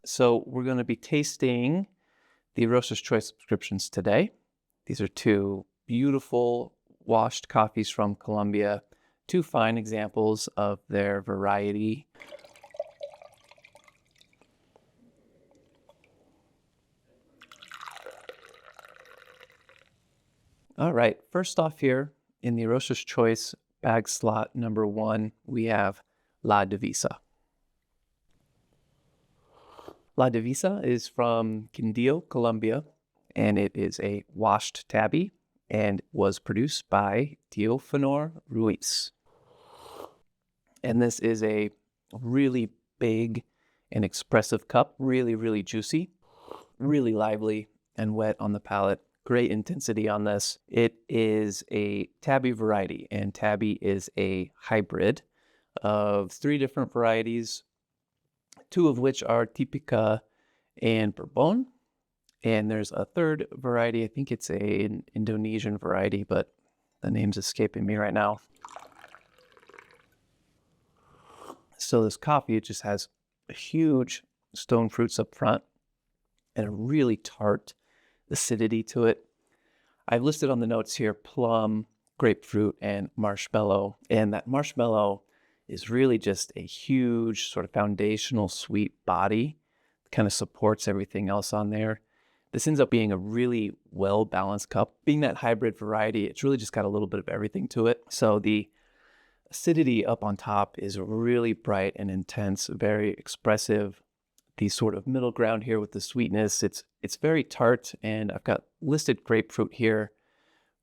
So we're going to be tasting the Roaster's Choice subscriptions today. These are two beautiful washed coffees from Colombia, two fine examples of their variety. All right, first off here in the Roaster's Choice bag slot number 1, we have La Divisa. La Divisa is from Quindío, Colombia, and it is a washed Tabi and was produced by Teofenor Ruiz. And this is a really big and expressive cup, really juicy, really lively and wet on the palate. Great intensity on this. It is a Tabi variety, and Tabi is a hybrid of 3 different varieties, 2 of which are Típica and Bourbon. And there's a third variety. I think it's an Indonesian variety, but the name's escaping me right now. So this coffee, it just has huge stone fruits up front and a really tart acidity to it. I've listed on the notes here plum, grapefruit, and marshmallow. And that marshmallow is really just a huge sort of foundational sweet body that kind of supports everything else on there. This ends up being a really well-balanced cup. Being that hybrid variety, it's really just got a little bit of everything to it. So the acidity up on top is really bright and intense, very expressive. The sort of middle ground here with the sweetness, it's very tart, and I've got listed grapefruit here,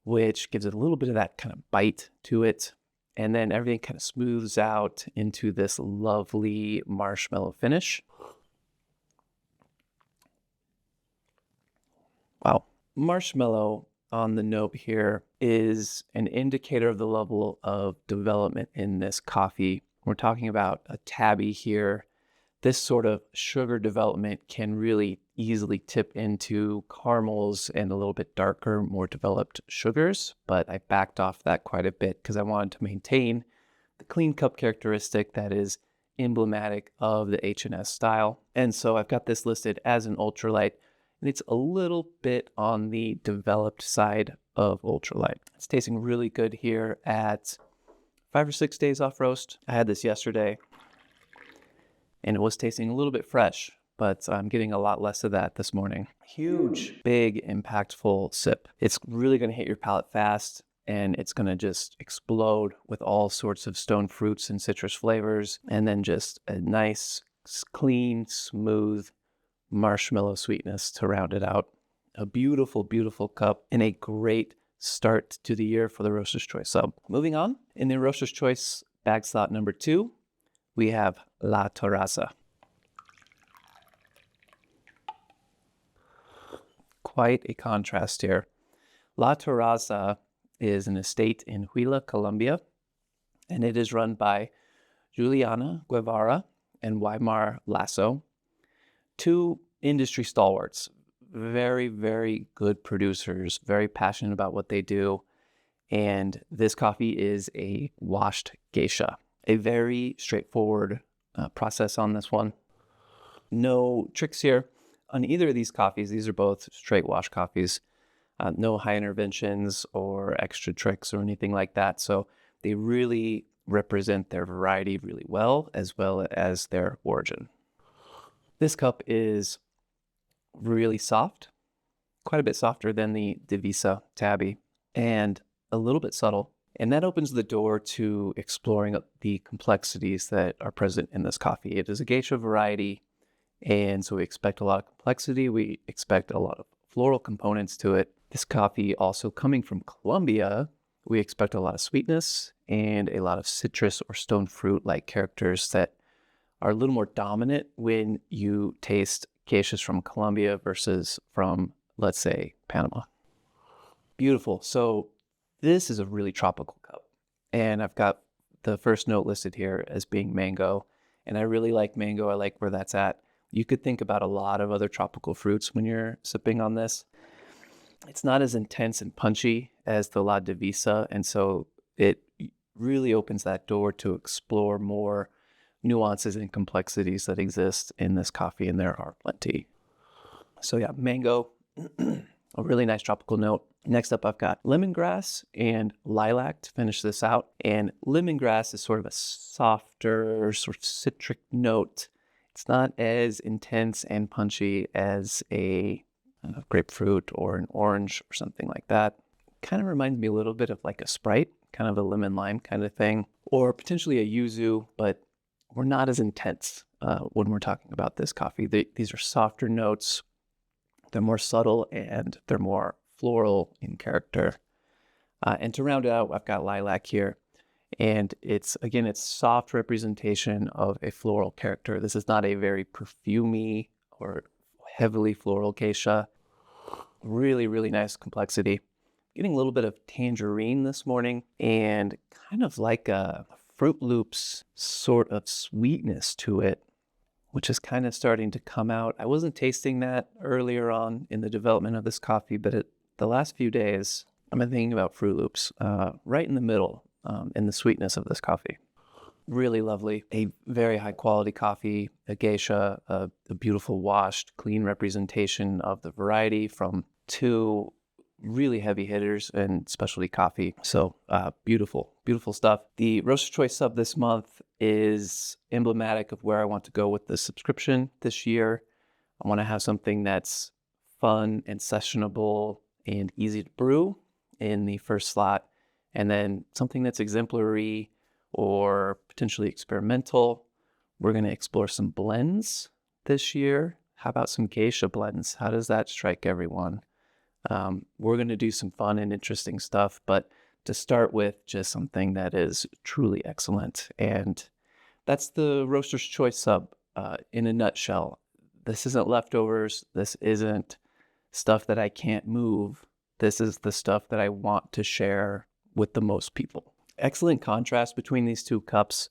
which gives it a little bit of that kind of bite to it. And then everything kind of smooths out into this lovely marshmallow finish. Wow. Marshmallow on the note here is an indicator of the level of development in this coffee. We're talking about a Tabi here. This sort of sugar development can really easily tip into caramels and a little bit darker, more developed sugars, but I backed off that quite a bit because I wanted to maintain the clean cup characteristic that is emblematic of the H&S style. And so I've got this listed as an ultralight, and it's a little bit on the developed side of ultralight. It's tasting really good here at 5 or 6 days off roast. I had this yesterday, and it was tasting a little bit fresh, but I'm getting a lot less of that this morning. Huge, big, impactful sip. It's really going to hit your palate fast, and it's going to just explode with all sorts of stone fruits and citrus flavors, and then just a nice, clean, smooth marshmallow sweetness to round it out. A beautiful, beautiful cup and a great start to the year for the Roaster's Choice sub. Moving on, in the Roaster's Choice bag slot number 2, we have La Terraza. Quite a contrast here. La Terraza is an estate in Huila, Colombia, and it is run by Juliana Guevara and Weimar Lasso, 2 industry stalwarts, very good producers, very passionate about what they do. And this coffee is a washed Gesha. A very straightforward process on this one. No tricks here on either of these coffees. These are both straight wash coffees. No high interventions or extra tricks or anything like that. So they really represent their variety really well as their origin. This cup is really soft, quite a bit softer than the Divisa Tabi, and a little bit subtle. And that opens the door to exploring the complexities that are present in this coffee. It is a geisha variety, and so we expect a lot of complexity. We expect a lot of floral components to it. This coffee, also coming from Colombia, we expect a lot of sweetness and a lot of citrus or stone fruit-like characters that are a little more dominant when you taste geishas from Colombia versus from, let's say, Panama. Beautiful. So this is a really tropical cup, and I've got the first note listed here as being mango, and I really like mango. I like where that's at. You could think about a lot of other tropical fruits when you're sipping on this. It's not as intense and punchy as the La Divisa, and so it really opens that door to explore more nuances and complexities that exist in this coffee, and there are plenty. So yeah, mango, a really nice tropical note. Next up, I've got lemongrass and lilac to finish this out. And lemongrass is sort of a softer, sort of citric note. It's not as intense and punchy as a grapefruit or an orange or something like that. Kind of reminds me a little bit of like a Sprite, kind of a lemon lime kind of thing, or potentially a yuzu, but we're not as intense when we're talking about this coffee. These are softer notes. They're more subtle and they're more floral in character. And to round it out, I've got lilac here. And it's soft representation of a floral character. This is not a very perfumey or heavily floral Gesha. Really, really nice complexity. Getting a little bit of tangerine this morning and kind of like a Fruit Loops sort of sweetness to it, which is kind of starting to come out. I wasn't tasting that earlier on in the development of this coffee, but the last few days, I've been thinking about Fruit Loops right in the middle in the sweetness of this coffee. Really lovely. A very high quality coffee, a Gesha, a beautiful washed, clean representation of the variety from two really heavy hitters in specialty coffee. So beautiful, beautiful stuff. The Roaster's Choice sub this month is emblematic of where I want to go with the subscription this year. I want to have something that's fun and sessionable and easy to brew in the first slot, and then something that's exemplary or potentially experimental. We're going to explore some blends this year. How about some Gesha blends? How does that strike everyone? We're going to do some fun and interesting stuff, but to start with, just something that is truly excellent. And that's the Roaster's Choice sub in a nutshell. This isn't leftovers. This isn't stuff that I can't move. This is the stuff that I want to share with the most people. Excellent contrast between these two cups,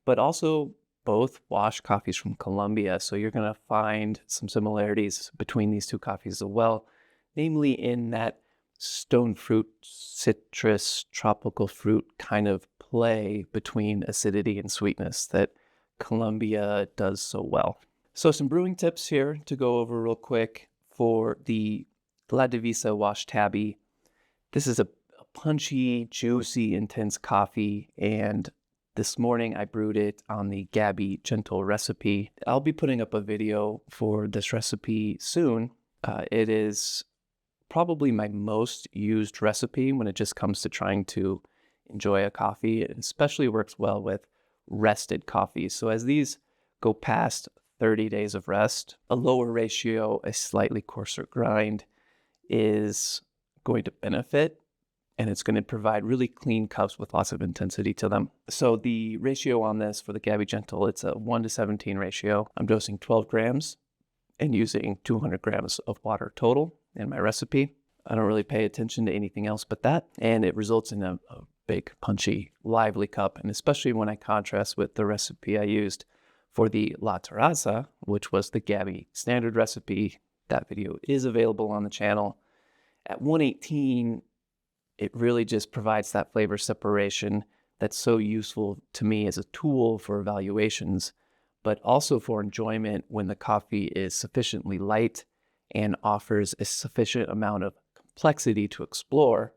but also both washed coffees from Colombia. So you're going to find some similarities between these two coffees as well, namely in that stone fruit, citrus, tropical fruit kind of play between acidity and sweetness that Colombia does so well. So some brewing tips here to go over real quick for the Divisa washed Tabi. This is a punchy, juicy, intense coffee, and this morning I brewed it on the Gabi Gentle recipe. I'll be putting up a video for this recipe soon. It is probably my most used recipe when it just comes to trying to enjoy a coffee. It especially works well with rested coffees. So as these go past 30 days of rest, a lower ratio, a slightly coarser grind is going to benefit, and it's going to provide really clean cups with lots of intensity to them. So the ratio on this for the Gabi Gentle, it's a 1:17 ratio. I'm dosing 12 grams and using 200 grams of water total in my recipe. I don't really pay attention to anything else but that, and it results in a big, punchy, lively cup, and especially when I contrast with the recipe I used for the La Terraza, which was the Gabi standard recipe. That video is available on the channel. At 118, it really just provides that flavor separation that's so useful to me as a tool for evaluations, but also for enjoyment when the coffee is sufficiently light and offers a sufficient amount of complexity to explore.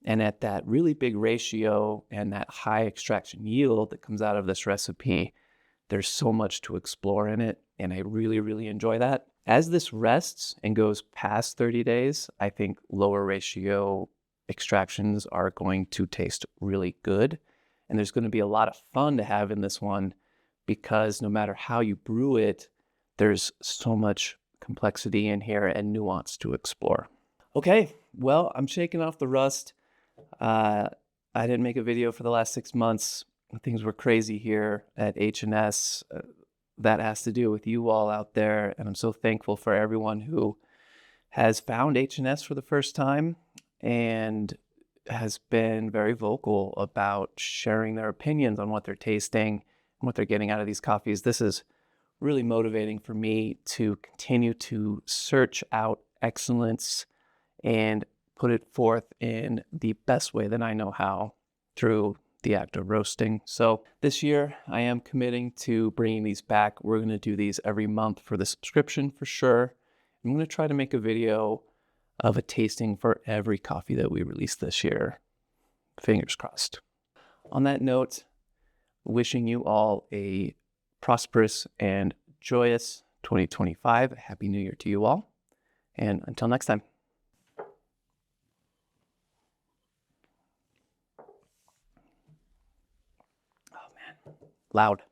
And at that really big ratio and that high extraction yield that comes out of this recipe, there's so much to explore in it, and I really, really enjoy that. As this rests and goes past 30 days, I think lower ratio extractions are going to taste really good. And there's going to be a lot of fun to have in this one because no matter how you brew it, there's so much complexity in here and nuance to explore. Okay, well, I'm shaking off the rust. I didn't make a video for the last 6 months. Things were crazy here at H&S. That has to do with you all out there, and I'm so thankful for everyone who has found H&S for the first time and has been very vocal about sharing their opinions on what they're tasting and what they're getting out of these coffees. This is really motivating for me to continue to search out excellence and put it forth in the best way that I know how through the act of roasting. So this year I am committing to bringing these back. We're going to do these every month for the subscription for sure. I'm going to try to make a video of a tasting for every coffee that we release this year. Fingers crossed. On that note, wishing you all a prosperous and joyous 2025. Happy New Year to you all. And until next time. Oh man, loud.